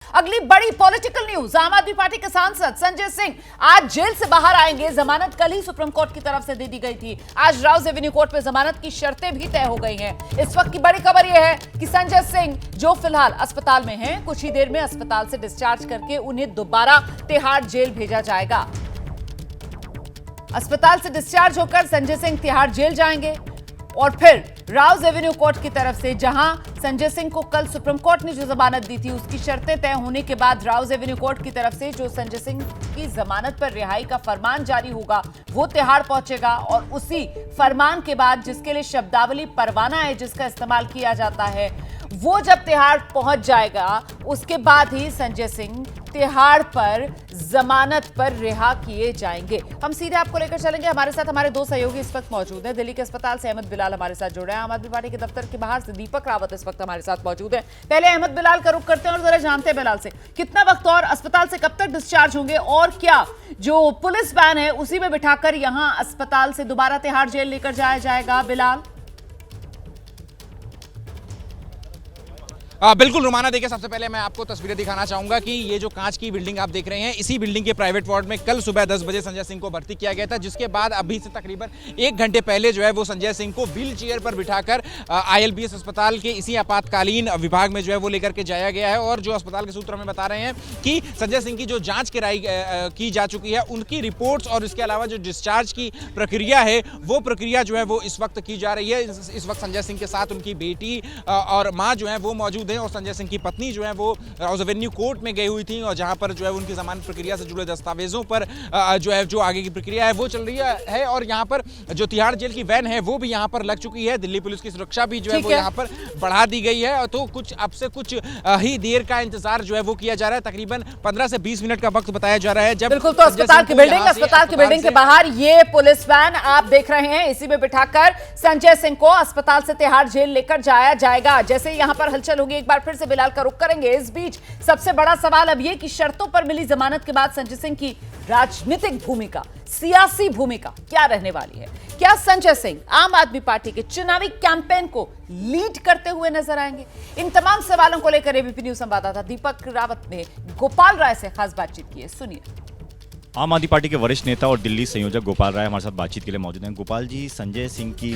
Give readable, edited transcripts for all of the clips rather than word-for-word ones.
अगली बड़ी political news, आम आदमी पार्टी के सांसद संजय सिंह आज जेल से बाहर आएंगे। जमानत कल ही सुप्रीम कोर्ट की तरफ से दे दी गई थी। आज राउज एवेन्यू कोर्ट में जमानत की शर्तें भी तय हो गई हैं। इस वक्त की बड़ी खबर यह है कि संजय सिंह जो फिलहाल अस्पताल में हैं, कुछ ही देर में अस्पताल से डिस्चार्ज करके उन्हें दोबारा तिहाड़ जेल भेजा जाएगा। अस्पताल से डिस्चार्ज होकर संजय सिंह तिहाड़ जेल जाएंगे और फिर राउज एवेन्यू कोर्ट की तरफ से, जहां संजय सिंह को कल सुप्रीम कोर्ट ने जो जमानत दी थी उसकी शर्तें तय होने के बाद राउज एवेन्यू कोर्ट की तरफ से जो संजय सिंह की जमानत पर रिहाई का फरमान जारी होगा वो तिहाड़ पहुंचेगा। और उसी फरमान के बाद जिसके लिए शब्दावली परवाना है, जिसका इस्तेमाल किया जाता है, वो जब तिहाड़ पहुंच जाएगा उसके बाद ही संजय सिंह तिहाड़ पर जमानत पर रिहा किए जाएंगे। हम सीधे आपको लेकर चलेंगे। हमारे साथ हमारे दो सहयोगी इस वक्त मौजूद हैं। दिल्ली के अस्पताल से अहमद बिलाल हमारे साथ जुड़े हैं। आम आदमी पार्टी के दफ्तर के बाहर से दीपक रावत इस वक्त हमारे साथ मौजूद है। पहले अहमद बिलाल का रुख करते हैं और जरा जानते हैं बिलाल से, कितना वक्त और अस्पताल से कब तक डिस्चार्ज होंगे और क्या जो पुलिस वैन है उसी में बिठाकर यहां अस्पताल से दोबारा तिहाड़ जेल लेकर जाया जाएगा? बिलाल। बिल्कुल रुमाना, देखिए सबसे पहले मैं आपको तस्वीरें दिखाना चाहूंगा कि ये जो कांच की बिल्डिंग आप देख रहे हैं, इसी बिल्डिंग के प्राइवेट वार्ड में कल सुबह 10 बजे संजय सिंह को भर्ती किया गया था, जिसके बाद अभी से तकरीबन 1 घंटे पहले जो है वो संजय सिंह को व्हील चेयर पर बिठाकर ILBS अस्पताल के इसी आपातकालीन विभाग में जो है वो लेकर के जाया गया है। और जो अस्पताल के सूत्र हमें बता रहे हैं कि संजय सिंह की जो जाँच की जा चुकी है, उनकी रिपोर्ट्स और इसके अलावा जो डिस्चार्ज की प्रक्रिया है वो प्रक्रिया जो है वो इस वक्त की जा रही है। इस वक्त संजय सिंह के साथ उनकी बेटी और माँ जो है वो मौजूद और संजय सिंह की पत्नी जो है वो राउज एवेन्यू कोर्ट में गई हुई थी और जहां पर जो है उनकी जमानत प्रक्रिया से जुड़े दस्तावेजों पर जो आगे की प्रक्रिया है वो चल रही है। और यहां पर जो तिहाड़ जेल की वैन है वो भी यहां पर लग चुकी है। दिल्ली पुलिस की सुरक्षा भी जो है वो यहां पर बढ़ा दी गई है। तो कुछ अब से कुछ ही देर का इंतजार जो है वो किया जा रहा है। तकरीबन 15 से 20 मिनट का वक्त बताया जा रहा है। जब बिल्कुल, तो अस्पताल की बिल्डिंग के बाहर ये पुलिस वैन आप देख रहे हैं, इसी में बिठाकर संजय सिंह को अस्पताल से तिहाड़ जेल लेकर जाया जाएगा। जैसे यहां पर हलचल होगी, एक बार फिर से बिलाल का रुख करेंगे। इस बीच सबसे बड़ा सवाल अब ये कि शर्तों पर मिली जमानत के बाद संजय सिंह की राजनीतिक भूमिका, सियासी भूमिका क्या रहने वाली है? क्या संजय सिंह आम आदमी पार्टी के चुनावी कैंपेन को लीड करते हुए नजर आएंगे? इन तमाम सवालों को लेकर एबीपी न्यूज संवाददाता दीपक रावत ने गोपाल राय से खास बातचीत की है, सुनिए। आम आदमी पार्टी के वरिष्ठ नेता और दिल्ली संयोजक गोपाल राय हमारे साथ बातचीत के लिए मौजूद हैं। गोपाल जी, संजय सिंह की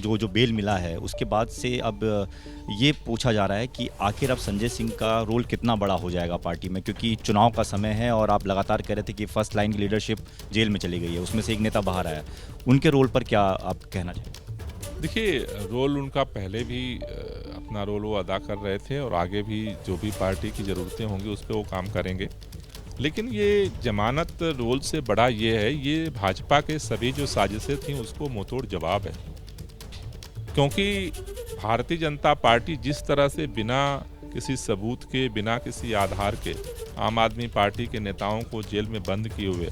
जो बेल मिला है उसके बाद से अब ये पूछा जा रहा है कि आखिर अब संजय सिंह का रोल कितना बड़ा हो जाएगा पार्टी में, क्योंकि चुनाव का समय है और आप लगातार कह रहे थे कि फर्स्ट लाइन की लीडरशिप जेल में चली गई है, उसमें से एक नेता बाहर आया। उनके रोल पर क्या आप कहना चाहेंगे? देखिए, रोल उनका पहले भी अपना रोल वो अदा कर रहे थे और आगे भी जो भी पार्टी की ज़रूरतें होंगी उस पर वो काम करेंगे। लेकिन ये जमानत रोल से बड़ा ये है, ये भाजपा के सभी जो साजिशें थीं उसको मुंहतोड़ जवाब है। क्योंकि भारतीय जनता पार्टी जिस तरह से बिना किसी सबूत के, बिना किसी आधार के आम आदमी पार्टी के नेताओं को जेल में बंद किए हुए,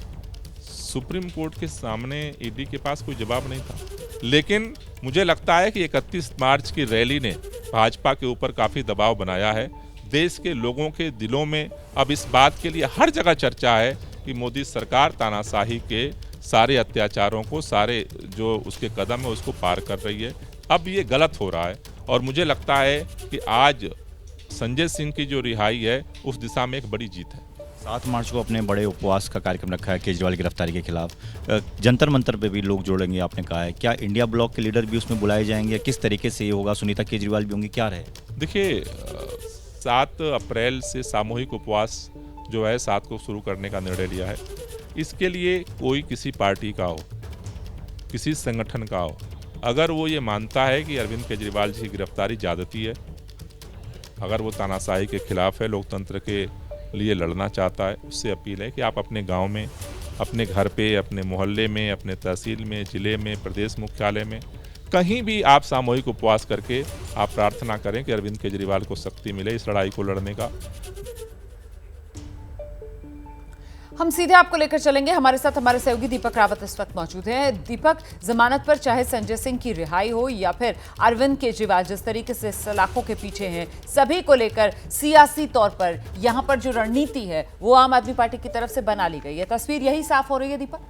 सुप्रीम कोर्ट के सामने ईडी के पास कोई जवाब नहीं था। लेकिन मुझे लगता है कि 31 मार्च की रैली ने भाजपा के ऊपर काफ़ी दबाव बनाया है। देश के लोगों के दिलों में अब इस बात के लिए हर जगह चर्चा है कि मोदी सरकार तानाशाही के सारे अत्याचारों को, सारे जो उसके कदम है उसको पार कर रही है। अब ये गलत हो रहा है और मुझे लगता है कि आज संजय सिंह की जो रिहाई है उस दिशा में एक बड़ी जीत है। 7 मार्च को अपने बड़े उपवास का कार्यक्रम रखा है केजरीवाल की गिरफ्तारी के खिलाफ। जंतर मंतर पे भी लोग जोड़ेंगे आपने कहा है, क्या इंडिया ब्लॉक के लीडर भी उसमें बुलाए जाएंगे? किस तरीके से ये होगा? सुनीता केजरीवाल भी होंगी, क्या रहे? देखिए, 7 अप्रैल से सामूहिक उपवास जो है 7 को शुरू करने का निर्णय लिया है। इसके लिए कोई किसी पार्टी का हो, किसी संगठन का हो, अगर वो ये मानता है कि अरविंद केजरीवाल जी की गिरफ्तारी ज़्यादती है, अगर वो तानाशाही के खिलाफ है, लोकतंत्र के लिए लड़ना चाहता है, उससे अपील है कि आप अपने गांव में, अपने घर पे, अपने मोहल्ले में, अपने तहसील में, ज़िले में, प्रदेश मुख्यालय में, कहीं भी आप सामूहिक उपवास करके आप प्रार्थना करें कि अरविंद केजरीवाल को शक्ति मिले इस लड़ाई को लड़ने का। हम सीधे आपको लेकर चलेंगे। हमारे साथ हमारे सहयोगी दीपक रावत इस वक्त मौजूद हैं। दीपक, जमानत पर चाहे संजय सिंह की रिहाई हो या फिर अरविंद केजरीवाल जिस तरीके से सलाखों के पीछे हैं, सभी को लेकर सियासी तौर पर यहां पर जो रणनीति है वो आम आदमी पार्टी की तरफ से बना ली गई है। तस्वीर यही साफ हो रही है दीपक?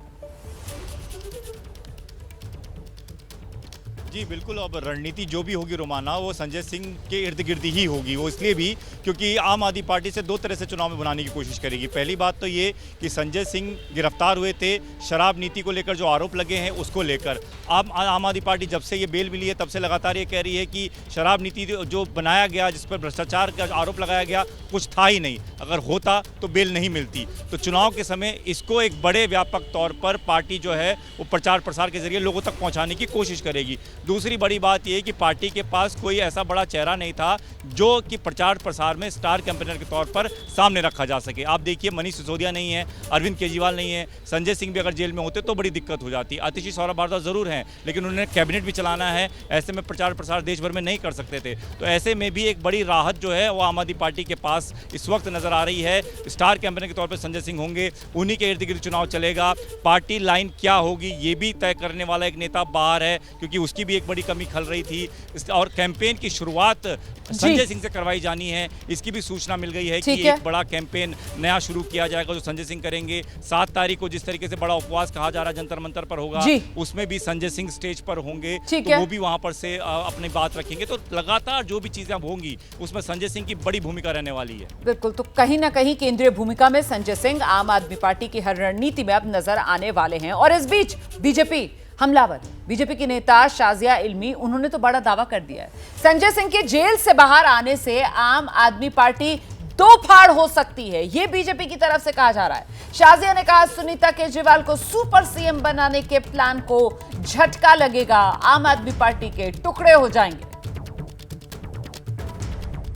जी बिल्कुल, अब रणनीति जो भी होगी रोमाना, वो संजय सिंह के इर्द गिर्द ही होगी। वो इसलिए भी क्योंकि आम आदमी पार्टी से दो तरह से चुनाव में बनाने की कोशिश करेगी। पहली बात तो ये कि संजय सिंह गिरफ्तार हुए थे, शराब नीति को लेकर जो आरोप लगे हैं उसको लेकर। आम आदमी पार्टी जब से ये बेल मिली है तब से लगातार ये कह रही है कि शराब नीति जो बनाया गया, जिस पर भ्रष्टाचार का आरोप लगाया गया, कुछ था ही नहीं। अगर होता तो बेल नहीं मिलती। तो चुनाव के समय इसको एक बड़े व्यापक तौर पर पार्टी जो है वो प्रचार प्रसार के जरिए लोगों तक पहुंचाने की कोशिश करेगी। दूसरी बड़ी बात यह कि पार्टी के पास कोई ऐसा बड़ा चेहरा नहीं था जो कि प्रचार प्रसार में स्टार कैंपेनर के तौर पर सामने रखा जा सके। आप देखिए, मनीष सिसोदिया नहीं है, अरविंद केजरीवाल नहीं है, संजय सिंह भी अगर जेल में होते तो बड़ी दिक्कत हो जाती। आतिशी सौरभ भारद्वाज जरूर हैं, लेकिन उन्होंने कैबिनेट भी चलाना है, ऐसे में प्रचार प्रसार देश भर में नहीं कर सकते थे। तो ऐसे में भी एक बड़ी राहत जो है वो आम आदमी पार्टी के पास इस वक्त नजर आ रही है। स्टार कैंपेनर के तौर पर संजय सिंह होंगे, उन्हीं के इर्द गिर्द चुनाव चलेगा। पार्टी लाइन क्या होगी ये भी तय करने वाला एक नेता बाहर है, क्योंकि उसकी भी एक बड़ी कमी खल रही थी। और कैंपेन की शुरुआत संजय सिंह से करवाई जानी है, इसकी भी सूचना मिल गई है कि एक बड़ा कैंपेन नया शुरू किया जाएगा जो संजय सिंह करेंगे। 7 तारीख को जिस तरीके से बड़ा उपवास कहा जा रहा है जंतर मंतर पर होगा, उसमें भी संजय सिंह स्टेज पर होंगे, तो वो भी वहां पर से अपनी बात रखेंगे। तो लगातार जो भी चीजें होंगी उसमें संजय सिंह की बड़ी भूमिका रहने वाली है। बिल्कुल, तो कहीं ना कहीं केंद्रीय भूमिका में संजय सिंह आम आदमी पार्टी की हर रणनीति में अब नजर आने वाले हैं। और इस बीच बीजेपी हमलावर, बीजेपी की नेता शाजिया इल्मी, उन्होंने तो बड़ा दावा कर दिया है संजय सिंह के जेल से बाहर आने से आम आदमी पार्टी दो फाड़ हो सकती है। यह बीजेपी की तरफ से कहा जा रहा है। शाजिया ने कहा सुनीता केजरीवाल को सुपर सीएम बनाने के प्लान को झटका लगेगा, आम आदमी पार्टी के टुकड़े हो जाएंगे।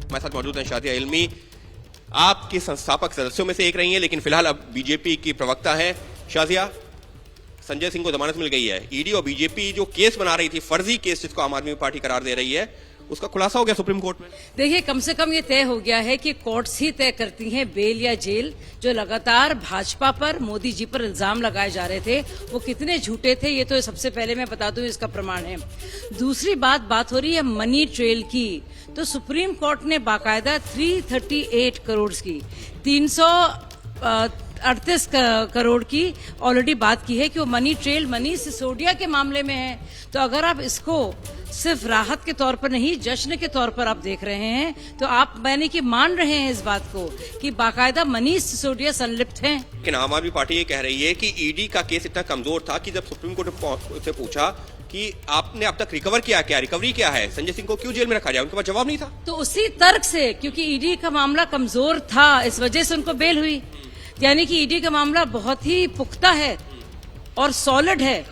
हमारे साथ मौजूद हैं शाजिया इल्मी, आपके संस्थापक सदस्यों में से एक रही हैं, लेकिन फिलहाल अब बीजेपी की प्रवक्ता हैं। शाजिया, संजय सिंह को जमानत मिल गई है। ईडी और बीजेपी जो केस बना रही थी, फर्जी केस जिसको आम आदमी पार्टी करार दे रही है, उसका खुलासा हो गया सुप्रीम कोर्ट में। देखिए, कम से कम ये तय हो गया है कि कोर्ट्स ही तय करती हैं बेल या जेल। जो लगातार भाजपा पर, मोदी जी पर इल्जाम लगाए जा रहे थे वो कितने झूठे थे, ये तो सबसे पहले मैं बता दूं, इसका प्रमाण है। दूसरी बात हो रही है मनी ट्रेल की। तो सुप्रीम कोर्ट ने बाकायदा 338 करोड़ की 338 करोड़ की ऑलरेडी बात की है कि वो मनी ट्रेल मनीष सिसोदिया के मामले में है। तो अगर आप इसको सिर्फ राहत के तौर पर नहीं, जश्न के तौर पर आप देख रहे हैं, तो आप मैंने कि मान रहे हैं इस बात को कि बाकायदा मनीष सिसोदिया संलिप्त हैं। लेकिन आम आदमी पार्टी ये कह रही है कि ईडी का केस इतना कमजोर था कि जब सुप्रीम कोर्ट से पूछा कि आपने अब तक रिकवर किया, क्या रिकवरी क्या है, संजय सिंह को क्यों जेल में रखा जाए, उनके पास जवाब नहीं था। तो उसी तर्क से, क्योंकि ईडी का मामला कमजोर था, इस वजह से उनको बेल हुई। यानी कि ईडी का मामला बहुत ही पुख्ता है और सॉलिड है।